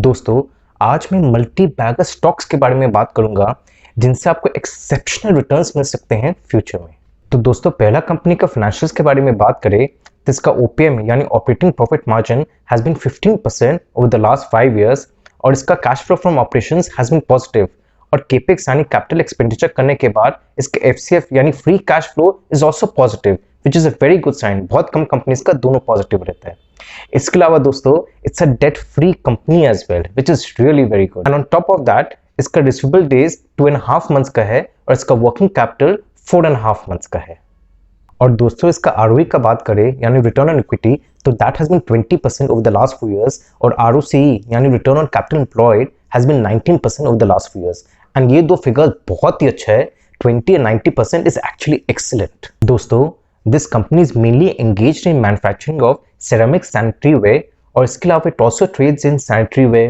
दोस्तों, आज मैं मल्टी बैगर स्टॉक्स के बारे में बात करूंगा जिनसे आपको एक्सेप्शनल रिटर्न्स मिल सकते हैं फ्यूचर में। तो दोस्तों, पहला कंपनी का फाइनेंशियल्स के बारे में बात करें तो इसका ओपीएम यानी operating profit margin has been 15% over the last 5 years और इसका cash flow from operations has been positive और केपेक्स यानी कैपिटल एक्सपेंडिचर करने के बाद इसके एफसीएफ यानी free cash flow is also positive which is a very good sign. बहुत कम कंपनीज का दोनों पॉजिटिव रहता है। इसके अलावा दोस्तों, it's a debt free company as well which is really very good and on top of that इसका रिसीवेबल डेज 2.5 मंथ्स का है और इसका वर्किंग कैपिटल 4.5 मंथ्स का है। और दोस्तों, इसका आरओई का बात करें यानी रिटर्न ऑन इक्विटी तो that has been 20% over the last 4 years और आरओसीई यानी return on capital employed has been 19% over the last 4 years and ये दो फिगर्स बहुत ही अच्छा है। 20 एंड 90% इज एक्चुअली एक्सीलेंट। दोस्तों, this company is mainly engaged in manufacturing of ceramic sanitary ware और इसके अलावा it also trades in sanitary ware,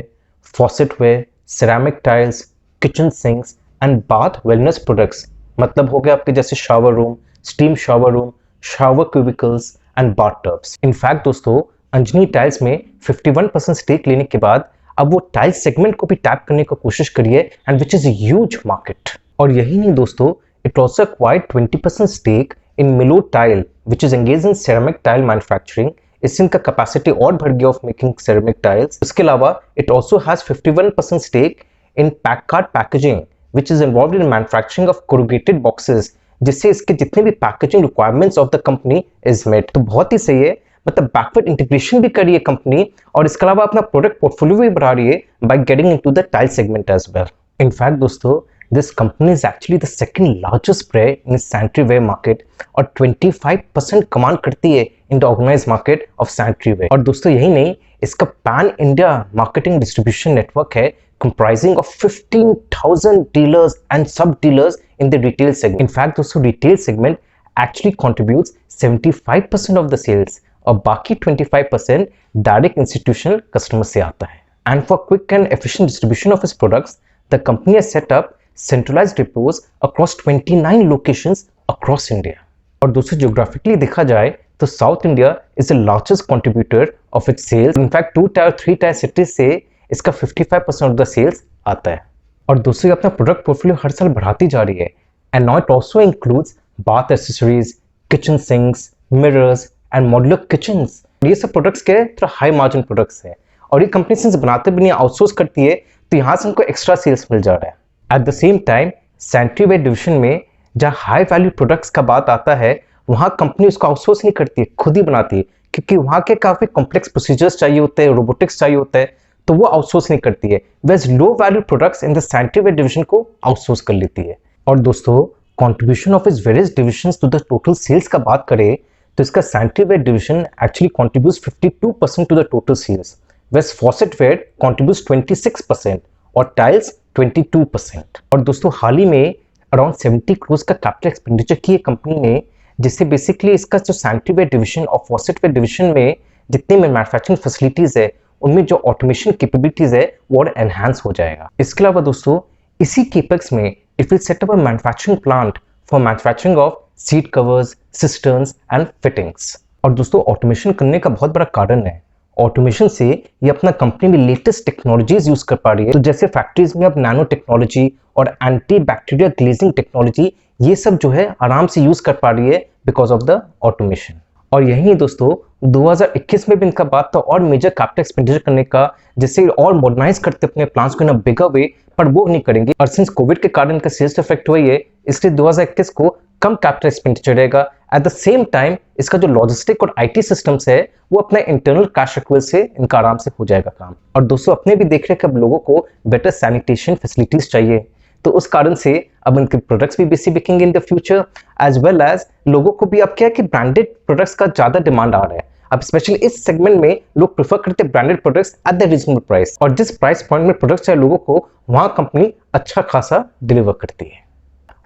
faucet ware, ceramic tiles, kitchen sinks and bath wellness products। मतलब हो गया आपके जैसे shower room, steam shower room, shower cubicles and bathtubs। In fact दोस्तों, Anjani tiles में 51% स्टेक लेने के बाद अब वो टाइल्स सेगमेंट को भी टैप करने की कोशिश करिए and which is a huge market। और यही नहीं दोस्तों, it also acquired 20% stake in Milo Tile, which is engaged in ceramic tile manufacturing। इससे इनका कैपेसिटी और बढ़ गया ऑफ मेकिंग ceramic tiles। इसके अलावा it also has 51% stake in Packard Packaging, which is involved in manufacturing of corrugated boxes, जिससे इसके जितने भी packaging requirements of the company is met. तो बहुत ही सही है, मतलब बैकवर्ड इंटीग्रेशन भी कर रही है कंपनी और इसके अलावा अपना प्रोडक्ट पोर्टफोलियो भी बढ़ा रही है by getting into the tile segment as well. In fact दोस्तों, this company is actually the second largest player in the sanitary ware market और 25% कमांड करती है in the organized market of sanitary ware। और दोस्तों यही नहीं, इसका pan India marketing distribution network है comprising of 15,000 dealers and sub dealers in the retail segment। In fact दोस्तों, retail segment actually contributes 75% of the sales और बाकी 25% direct institutional customer से आता है। And for quick and efficient distribution of its products, the company has set up centralized depots across 29 locations across India। और दोस्तों, geographically देखा जाए तो South India is the largest contributor of its sales। In fact 2 tier 3 tier cities से इसका 55% of the sales आता है। और दोस्तों, ये अपना प्रोडक्ट पोर्टफोलियो हर साल बढ़ाती जा रही है and now it also includes bath accessories, kitchen sinks, mirrors and modular kitchens। ये सब प्रोडक्ट्स के थोड़ा हाई मार्जिन प्रोडक्ट्स है और ये कंपनी सिंस बनाते भी नहीं आउटसोर्स करती है तो यहाँ से उनको एक्स्ट्रा सेल्स मिल जा रहा है। At the same time sanitary ware division में जहाँ हाई वैल्यू प्रोडक्ट्स का बात आता है वहाँ कंपनी उसको आउटसोर्स नहीं करती है, खुद ही बनाती है, क्योंकि वहाँ के काफ़ी कॉम्प्लेक्स प्रोसीजर्स चाहिए होते हैं, रोबोटिक्स चाहिए होता है, तो वो आउटसोर्स नहीं करती है। Whereas low value products in the sanitary ware division को आउटसोर्स कर लेती है। और दोस्तों, contribution of its various divisions to the total sales का बात करें तो इसका sanitary ware division actually contributes 52% to the total sales, whereas faucet ware contributes 26% और टाइल्स 22%। और दोस्तों, हाल ही में अराउंड 70 करोड़ का कैपिटल एक्सपेंडिचर की कंपनी ने, जिससे बेसिकली इसका जो सैनिटरी वेयर डिवीजन और फॉसेट वेयर डिवीजन में जितने में मैन्युफैक्चरिंग फैसिलिटीज है उनमें जो ऑटोमेशन कैपेबिलिटीज है वो और एनहांस हो जाएगा। इसके अलावा दोस्तों, इसी केपेक्स में it will set up a manufacturing plant for manufacturing of seat covers, cisterns and fittings. और दोस्तों, ऑटोमेशन करने का बहुत बड़ा कारण है, ऑटोमेशन से ये अपना कंपनी में लेटेस्ट टेक्नोलॉजीज यूज कर पा रही है। तो जैसे फैक्ट्रीज में अब नैनो टेक्नोलॉजी और एंटी बैक्टीरियल ग्लेजिंग टेक्नोलॉजी ये सब जो है आराम से यूज कर पा रही है बिकॉज ऑफ द ऑटोमेशन। और यही दोस्तों, 2021 में भी इनका बात था और मेजर कैपिटल एक्सपेंडिचर करने का, जिससे और मॉडर्नाइज करते अपने प्लान्स को इन अ बिगर वे, पर वो नहीं करेंगे। और सिंस कोविड के कारण इनका सेल्स इफेक्ट हुई है इसलिए 2021 को कम कैपिटल एक्सपेंडिचर रहेगा। एट द सेम टाइम इसका जो लॉजिस्टिक और आईटी सिस्टम्स है वो अपने इंटरनल कैश एक्वेल से इनका आराम से हो जाएगा काम। और दोस्तों, अपने भी देख रहे हैं कि अब लोगों को बेटर सैनिटेशन फैसिलिटीज चाहिए, तो उस कारण से अब इनके प्रोडक्ट्स भी बेसी बिकेंगे in the future, as well as लोगों को भी अब क्या है कि ब्रांडेड प्रोडक्ट्स का ज्यादा डिमांड आ रहा है। अब स्पेशली इस सेगमेंट में लोग प्रेफर करते हैं branded products at the reasonable price, और जिस प्राइस पॉइंट में प्रोडक्ट्स चाहिए लोगों को वहां कंपनी अच्छा खासा डिलीवर करती है।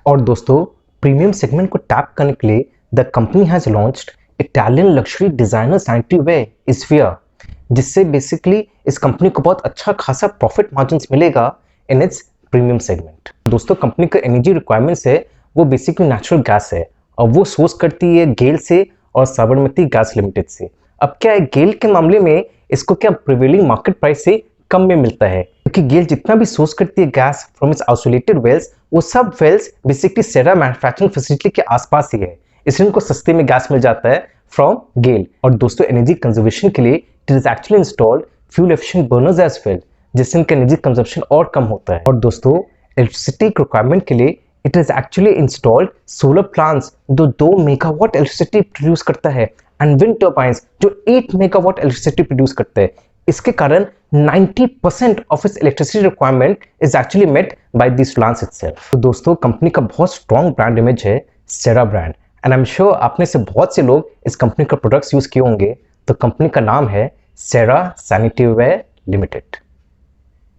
और दोस्तों, प्रीमियम सेगमेंट को टैप करने के लिए the company has launched Italian luxury designer sanitary ware इस्फियर, जिससे बेसिकली इस कंपनी को बहुत अच्छा खासा प्रॉफिट मार्जिन मिलेगा इन इट्स प्रीमियम सेगमेंट। दोस्तों, कंपनी का एनर्जी रिक्वायरमेंट्स है वो बेसिकली नेचुरल गैस है और वो सोर्स करती है गेल से और साबरमती गैस लिमिटेड से। अब क्या है, गेल के मामले में इसको क्या प्रिवेलिंग मार्केट प्राइस से कम में मिलता है, क्योंकि गेल जितना भी सोर्स करती है gas from its isolated wells, वो सब wells basically Cera manufacturing facility के आसपास ही है, इसलिए उनको सस्ते में गैस मिल जाता है फ्रॉम गेल। और दोस्तों एनर्जी कंजर्वेशन के लिए it is actually installed fuel efficient burners as well, जिससे इनका एनर्जी कंजप्शन और कम होता है। और दोस्तों इलेक्ट्रिसिटी रिक्वायरमेंट के लिए it is actually installed solar plants जो 2 मेगावाट इलेक्ट्रिसिटी प्रोड्यूस करता है, एंड विंड टर्बाइंस जो 8 मेगावाट इलेक्ट्रिसिटी प्रोड्यूस करते हैं। इसके कारण 90% of its electricity requirement is actually met by this plants itself. तो दोस्तों कंपनी का बहुत स्ट्रॉन्ग ब्रांड इमेज है Cera brand, and I am sure आपने से बहुत से लोग इस कंपनी का प्रोडक्ट्स यूज किए होंगे। तो कंपनी का नाम है सेरा सैनिटरीवेयर लिमिटेड।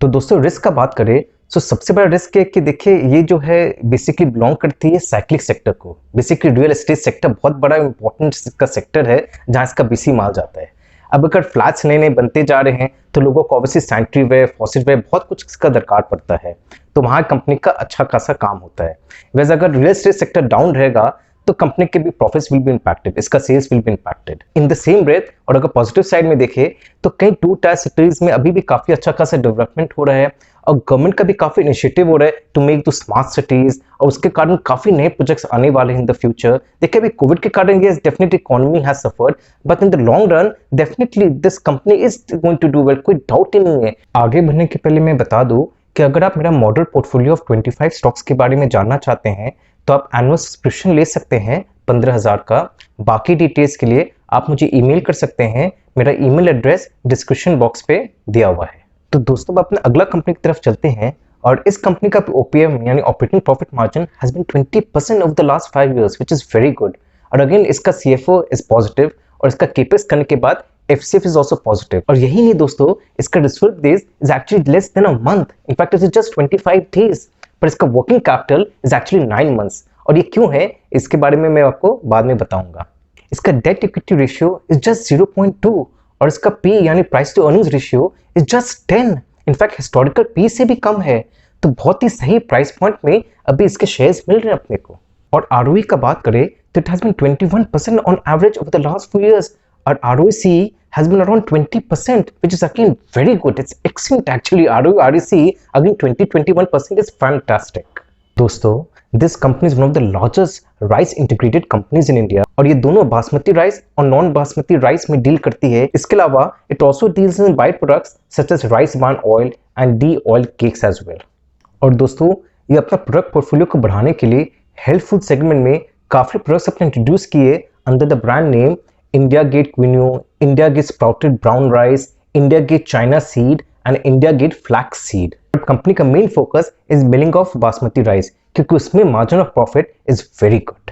तो दोस्तों रिस्क का बात करें तो सबसे बड़ा रिस्क है कि देखिए ये जो है बेसिकली बिलोंग करती है साइक्लिक सेक्टर को। बेसिकली रियल एस्टेट सेक्टर बहुत बड़ा इंपॉर्टेंट इसका सेक्टर है जहां इसका बीसी माल जाता है। अब अगर फ्लैट्स नए नए बनते जा रहे हैं तो लोगों को obviously sanitary ware, faucet ware बहुत कुछ इसका दरकार पड़ता है, तो वहां कंपनी का अच्छा खासा काम होता है। वैसे अगर रियल एस्टेट सेक्टर डाउन रहेगा तो कंपनी के भी प्रॉफिट्स विल बी इंपैक्टेड, इसका sales will be impacted in the same rate. और अगर पॉजिटिव साइड में देखें तो कई 2 टायर सिटीज में अभी भी काफी अच्छा खासा डेवलपमेंट हो रहा है, और गवर्नमेंट का भी काफी इनिशिएटिव हो रहा है to make the smart cities, और उसके कारण काफी नए प्रोजेक्ट्स आने वाले हैं इन द फ्यूचर। देखिए अभी कोविड के कारण ये definitely economy has suffered, but in the long run definitely this company is going to do well, कोई डाउट ही नहीं है। आगे बढ़ने के पहले मैं बता दूं कि अगर आप मेरा मॉडल पोर्टफोलियो ऑफ 25 स्टॉक्स के बारे में जानना चाहते हैं तो आप एनुअल सब्सक्रिप्शन ले सकते हैं 15,000 का। बाकी डिटेल्स के लिए आप मुझे ईमेल कर सकते हैं, मेरा ईमेल एड्रेस डिस्क्रिप्शन बॉक्स पे दिया हुआ है। तो दोस्तों अब अपने अगला कंपनी की तरफ चलते हैं, और इस कंपनी का ओपीएम यानी operating profit margin has been 20% over the last 5 years, which is very good. और अगेन इसका सीएफओ इज पॉजिटिव, और इसका केपेक्स करने के बाद एफसीएफ इज आल्सो पॉजिटिव। और यही नहीं दोस्तों, इसका reserve days is actually less than a month, in fact it is just 25 days, पर इसका working capital is actually 9 months। और ये क्यों है इसके बारे में मैं आपको बाद में बताऊंगा। इसका debt equity ratio is just 0.2, और इसका पी यानी price to earnings ratio is just 10, in fact historical P से भी कम है। तो बहुत ही सही प्राइस पॉइंट में अभी इसके शेयर्स मिल रहे हैं अपने को। और आरओई का बात करें तो it has been 21% on average over the last 4 years, और ROEC has been around 20%, which is again very good. It's excellent actually. ROIC again 20-21% is fantastic. दोस्तों this company is one of the largest rice integrated companies in India, और ये दोनों basmati rice और non basmati rice में deal करती है। इसके अलावा it also deals in by products such as rice bran oil and de-oiled cakes as well। और दोस्तों ये अपना प्रोडक्ट पोर्टफोलियो को बढ़ाने के लिए हेल्थ फूड सेगमेंट में काफी प्रोडक्ट्स अपने इंट्रोड्यूस किए under the brand name India Gate quinoa, India Gate sprouted brown rice, India Gate chia seed and India Gate flax seed. Company का main focus is milling of basmati rice, क्योंकि उसमें margin of profit is very good.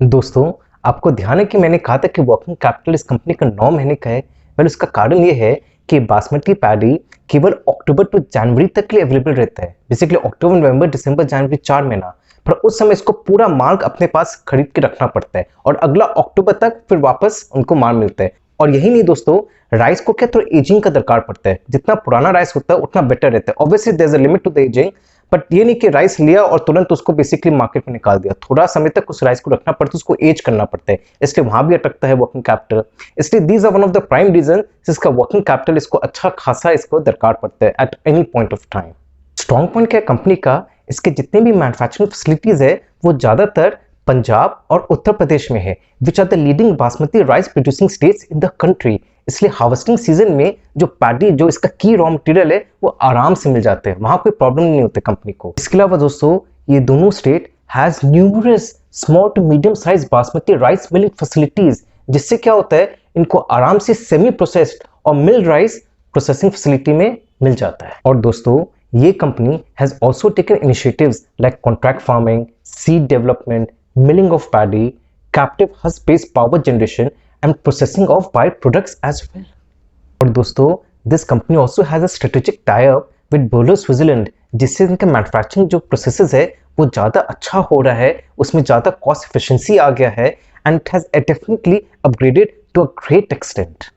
दोस्तों आपको ध्यान है कि मैंने कहा था कि वर्किंग कैपिटल इस कंपनी का 9 महीने का है। वेल उसका कारण ये है कि बासमती पैडी केवल अक्टूबर टू जनवरी तक के लिए अवेलेबल रहता है। बेसिकली अक्टूबर, नवंबर, दिसंबर, जनवरी 4 महीना, पर उस समय इसको पूरा माल अपने पास खरीद के रखना पड़ता है, और अगला अक्टूबर तक फिर वापस उनको माल मिलता है। और यही नहीं दोस्तों, राइस को क्या थोड़ा एजिंग का दरकार पड़ता है, जितना पुराना राइस होता है उतना बेटर रहता है। Obviously there is a limit to the ageing, but ये नहीं कि राइस लिया और तुरंत उसको बेसिकली मार्केट में निकाल दिया, थोड़ा समय तक उस राइस को रखना पड़ता है, उसको एज करना पड़ता है, इसलिए वहां भी अटकता है वर्किंग कैपिटल। इसलिए these are one of the prime reason जिसका वर्किंग कैपिटल इसको अच्छा खासा इसको दरकार पड़ता है at any point of time. Strong point क्या है कंपनी का, इसके जितने भी मैन्युफैक्चरिंग फैसिलिटीज है वो ज्यादातर पंजाब और उत्तर प्रदेश में है, which are the leading basmati rice producing states in the country. इसलिए हार्वेस्टिंग सीजन में जो पैडी जो इसका की रॉ मटेरियल है वो आराम से मिल जाते हैं, वहां कोई प्रॉब्लम नहीं होती कंपनी को। इसके अलावा दोस्तों ये दोनों state has numerous small to medium size basmati rice milling facilities, जिससे क्या होता है इनको आराम से सेमी प्रोसेस्ड और मिल राइस प्रोसेसिंग फैसिलिटी में मिल जाता है। और दोस्तों ये company has also taken initiatives like contract farming, seed development, milling of paddy, captive husk-based power generation and processing of by-products as well. और दोस्तों this company also has a strategic tie-up with Böhler Switzerland, जिससे इनका manufacturing जो processes है वो ज़्यादा अच्छा हो रहा है, उसमें ज़्यादा कॉस्ट एफिशिएंसी आ गया है, and it has definitely upgraded to a great extent.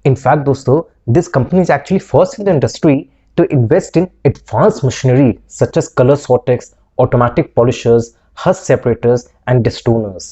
In fact दोस्तों this company is actually first in the industry to invest in advanced machinery such as color sortex, automatic polishers, husk separators and destoners.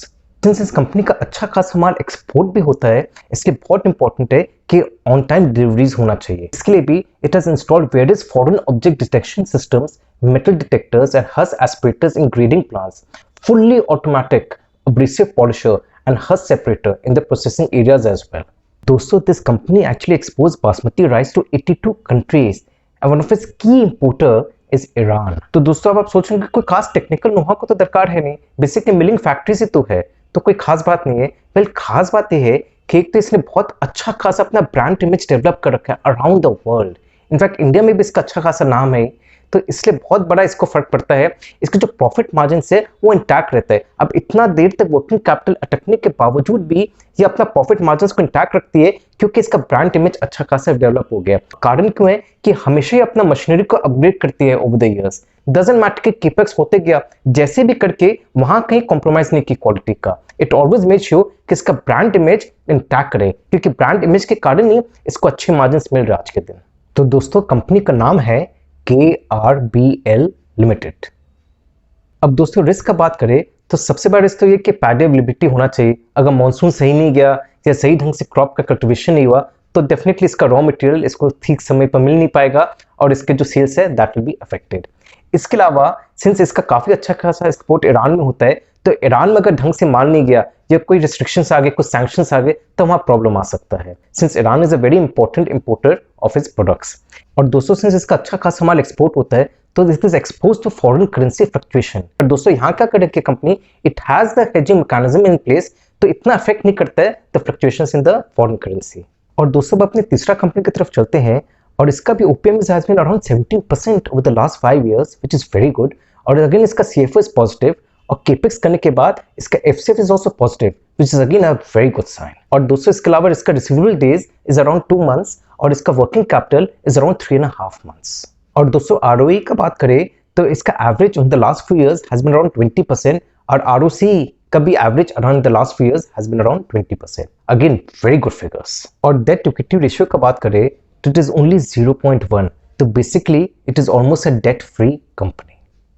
Since इस company का अच्छा खासा माल export भी होता है, इसलिए बहुत इंपॉर्टेंट है कि ऑन टाइम डिलीवरीज होना चाहिए। इसके लिए भी it has installed various foreign object detection systems, metal detectors and husk aspirators in grading plants, fully automatic abrasive polisher and husk separator in the processing areas as well. दोस्तों, this company actually exports basmati rice to 82 countries and one of its key importer is Iran. तो दोस्तों, अब आप सोच रहे हैं कि कोई खास टेक्निकल नोहा को तो दरकार है नहीं, बेसिकली मिलिंग फैक्ट्री से तो है, तो कोई खास बात नहीं है। वेल, खास बात यह है कि एक तो इसने बहुत अच्छा खासा अपना ब्रांड इमेज डेवलप कर रखा है around the world. In fact India में भी इसका अच्छा खासा नाम है, तो इसलिए बहुत बड़ा इसको फर्क पड़ता है। इसके जो प्रॉफिट मार्जिन है वो इंटैक्ट रहता है। अब इतना देर तक वर्किंग कैपिटल अटकने के बावजूद भी ये अपना प्रॉफिट मार्जिन को इंटैक्ट रखती है, क्योंकि इसका ब्रांड इमेज अच्छा खासा डेवलप हो गया। कारण क्यों है कि हमेशा ही अपना मशीनरी को अपग्रेड करती है over the years. Doesn't matter कि केपेक्स होते गया जैसे भी करके, वहां कहीं कॉम्प्रोमाइज नहीं की क्वालिटी का। इट ऑलवेज मेक श्योर कि इसका ब्रांड इमेज इंटैक्ट रहे, क्योंकि ब्रांड इमेज के कारण ही इसको अच्छे मार्जिन मिल रहे आज के दिन। तो दोस्तों, कंपनी का नाम है KRBL लिमिटेड। अब दोस्तों, रिस्क का बात करें तो सबसे बड़ा रिस्क तो ये कि पैडी अवेलेबिलिटी होना चाहिए। अगर मानसून सही नहीं गया या सही ढंग से क्रॉप का कल्टीवेशन नहीं हुआ तो डेफिनेटली इसका रॉ मटेरियल इसको ठीक समय पर मिल नहीं पाएगा और इसके जो सेल्स है दैट विल बी अफेक्टेड। इसके अलावा सिंस इसका काफी अच्छा खासा एक्सपोर्ट ईरान में होता है, तो ईरान में अगर ढंग से माल नहीं गया या कोई रिस्ट्रिक्शंस आ गए, कुछ सैंक्शंस आ गए, तो वहां प्रॉब्लम आ सकता है। Since Iran is a very important importer of its products. और दोस्तों, सिंस इसका अच्छा खासा माल एक्सपोर्ट होता है तो this is expose to foreign currency fluctuation. और दोस्तों, यहाँ क्या करेगी कंपनी, it has the hedging mechanism in place, तो इतना अफेक्ट नहीं करता है the fluctuations in the foreign currency. और दोस्तों, अब अपने तीसरा कंपनी की तरफ चलते हैं, और इसका भी OPM has been around 17% over the last 5 years, which is very good. और अगेन इसका सीएफओ इज पॉजिटिव, और केपेक्स करने के बाद इसका FCF is also positive, which is again a very good sign. और दोस्तों, इसके अलावा इसका receivable days is around 2 months और इसका working capital is around 3.5 months। और दोस्तों, आरओई का बात करें तो इसका average in the last few years has been around 20% और आरओसी का भी average around the last few years has been around 20%। Again very good figures. और डेट टू इक्विटी रेशियो का बात करें तो इट इज ओनली 0.1, तो basically it is almost a debt free company.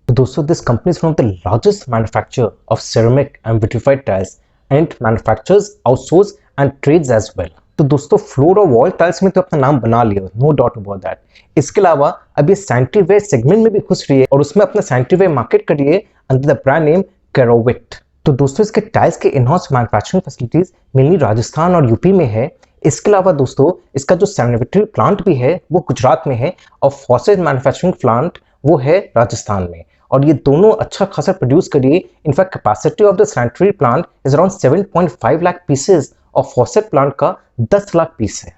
तो दोस्तों, this company is one of the largest manufacturer of ceramic and vitrified tiles and manufactures, outsource and trades as well. तो दोस्तों, floor और wall tiles में तो अपना नाम बना लिया, नो डाउट अबाउट दैट। इसके अलावा अब ये सैनिटरी वेयर सेगमेंट में भी घुस रही है और उसमें अपना सैनिटरी वेयर मार्केट कर रही है under the brand name Kerovit. तो दोस्तों, इसके टाइल्स के in-house manufacturing facilities mainly Rajasthan और यूपी में है। इसके अलावा दोस्तों, इसका जो सैनिटरी प्लांट भी है वो गुजरात में है और फॉसेट मैन्युफैक्चरिंग प्लांट वो है राजस्थान में, और ये दोनों अच्छा खासा प्रोड्यूस करिए। In fact capacity of the sanitary plant is around 7.5 lakh pieces और फॉसेट प्लांट का 10 लाख पीस है।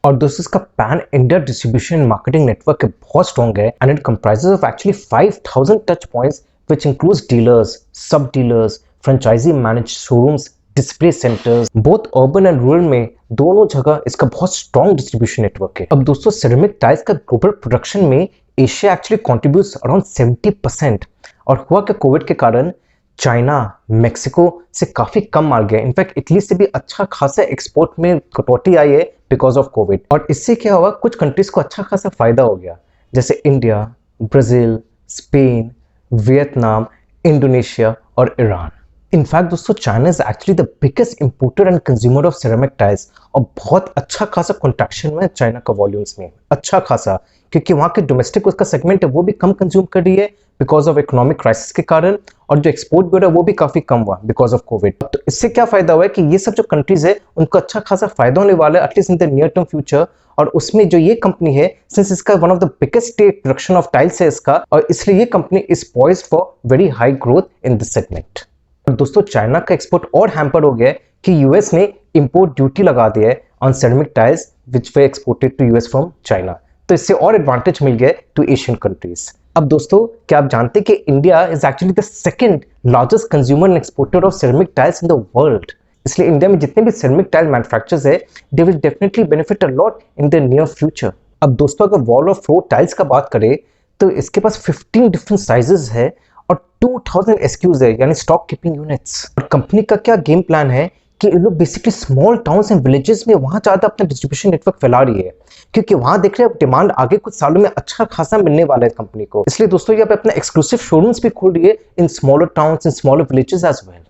और दोस्तों, इसका pan India distribution and marketing network बहुत स्ट्रॉन्ग है and it comprises of actually 5000 touch points which includes dealers, sub dealers, franchisee manage showrooms, display centres, both urban and rural में दोनों जगह इसका बहुत स्ट्रॉन्ग डिस्ट्रीब्यूशन नेटवर्क है। अब दोस्तों, सिरेमिक टाइल्स का ग्लोबल प्रोडक्शन में एशिया एक्चुअली कंट्रीब्यूट्स अराउंड 70%, और हुआ कि कोविड के कारण चाइना, मेक्सिको से काफी कम माल गया। इनफैक्ट इटली से भी अच्छा खासा एक्सपोर्ट में कटौती आई है बिकॉज ऑफ कोविड। और इससे क्या हुआ, कुछ कंट्रीज को अच्छा खासा फायदा हो गया, जैसे India, Brazil, Spain, Vietnam, Indonesia और ईरान। इनफैक्ट दोस्तों, China is actually the biggest importer and consumer of ceramic tiles, और बहुत अच्छा खासा कॉन्ट्रैक्शन में चाइना का वॉल्यूम्स में अच्छा खासा, क्योंकि वहां के डोमेस्टिक उसका सेगमेंट है वो भी कम कंज्यूम कर रही है बिकॉज ऑफ इकोनॉमिक क्राइसिस के कारण, और जो एक्सपोर्ट भी हो रहा है वो भी काफी कम हुआ बिकॉज ऑफ कोविड। तो इससे क्या फायदा हुआ है कि ये सब जो कंट्रीज है उनको अच्छा खासा फायदा होने वाला है at least in the near term future. और उसमें जो ये कंपनी है, सिंस इसका one of the biggest production of tiles है इसका, और इसलिए ये company is poised for very high growth in this segment. दोस्तों, चाइना का एक्सपोर्ट और हैम्पर हो गया है कि यूएस ने इंपोर्ट ड्यूटी लगा दिया है on ceramic tiles which were exported to US from China, तो इससे और एडवांटेज मिल गया टू एशियन कंट्रीज। अब दोस्तों, क्या आप जानते हैं कि India is actually the second largest consumer and exporter of ceramic tiles in the world. इसलिए इंडिया में जितने भी सेरेमिक टाइल मैन्युफैक्चरर्स है they will definitely benefit a lot in the near future. अब दोस्तों, अगर वॉल और फ्लोर टाइल्स का बात करें तो इसके पास 15 डिफरेंट साइजेस है और 2000 SKUs है, यानी स्टॉक कीपिंग यूनिट्स। और कंपनी का क्या गेम प्लान है कि ये लोग basically small towns and villages में वहां ज्यादा अपना डिस्ट्रीब्यूशन नेटवर्क फैला रही है, क्योंकि वहां देख रहे हैं डिमांड आगे कुछ सालों में अच्छा खासा मिलने वाला है कंपनी को। इसलिए दोस्तों, ये अपना एक्सक्लूसिव शोरूम्स भी खोल रही है in smaller towns, in smaller villages as well.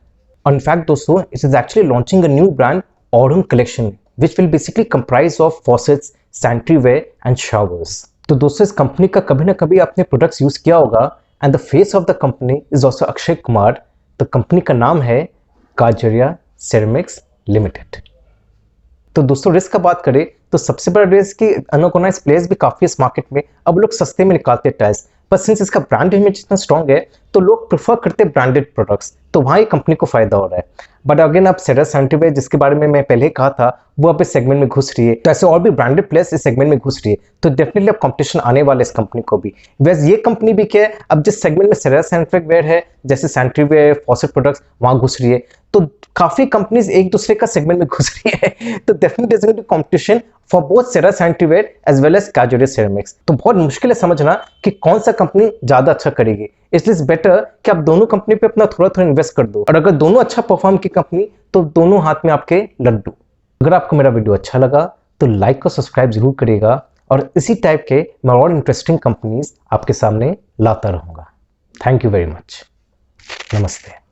और इनफैक्ट दोस्तों it is actually launching a new brand Aurum collection which will basically comprise of faucets, sanitary ware and showers. तो दोस्तों इस कंपनी का कभी ना कभी आपने प्रोडक्ट्स यूज किया होगा and the face of the company is also Akshay Kumar. तो कंपनी का नाम है काजरिया सेरेमिक्स लिमिटेड। तो दोस्तों रिस्क का बात करें तो सबसे बड़ा रिस्क की अनऑर्गेनाइज्ड प्लेयर्स भी काफी इस मार्केट में अब लोग सस्ते में निकालते हैं टाइल्स, पर सिंस इसका ब्रांड इमेज इतना स्ट्रॉन्ग है तो लोग प्रेफर करते हैं ब्रांडेड प्रोडक्ट्स, तो वहाँ ही कंपनी को फायदा हो रहा है। बट अगेन अब सेरा सैनिटरी वेयर जिसके बारे में मैं पहले ही कहा था वो अब इस सेगमेंट में घुस रही है, तो ऐसे और भी ब्रांडेड प्लेयर्स इस सेगमेंट में घुस रही है, तो डेफिनेटली अब कंपटीशन आने वाला है इस कंपनी को भी। वैसे ये कंपनी भी क्या है, अब जिस सेगमेंट में सेरा सैनिटरी वेयर है जैसे सैनिटरी वेयर, फॉसेट प्रोडक्ट्स, वहां घुस रही है, तो काफी कंपनीज एक दूसरे का सेगमेंट में घुस रही है, तो definitely is going to competition for both Cera sanitary ware as well as Kajaria ceramics. तो बहुत मुश्किल है समझना कि कौन सा कंपनी ज्यादा अच्छा करेगी, इसलिए बेटर कि आप दोनों कंपनी पे अपना थोड़ा थोड़ा इन्वेस्ट कर दो, और अगर दोनों अच्छा परफॉर्म की कंपनी तो दोनों हाथ में आपके लड्डू। अगर आपको मेरा वीडियो अच्छा लगा तो लाइक और सब्सक्राइब जरूर करिएगा, और इसी टाइप के मैं और इंटरेस्टिंग कंपनीज आपके सामने लाता रहूंगा। Thank you very much. नमस्ते।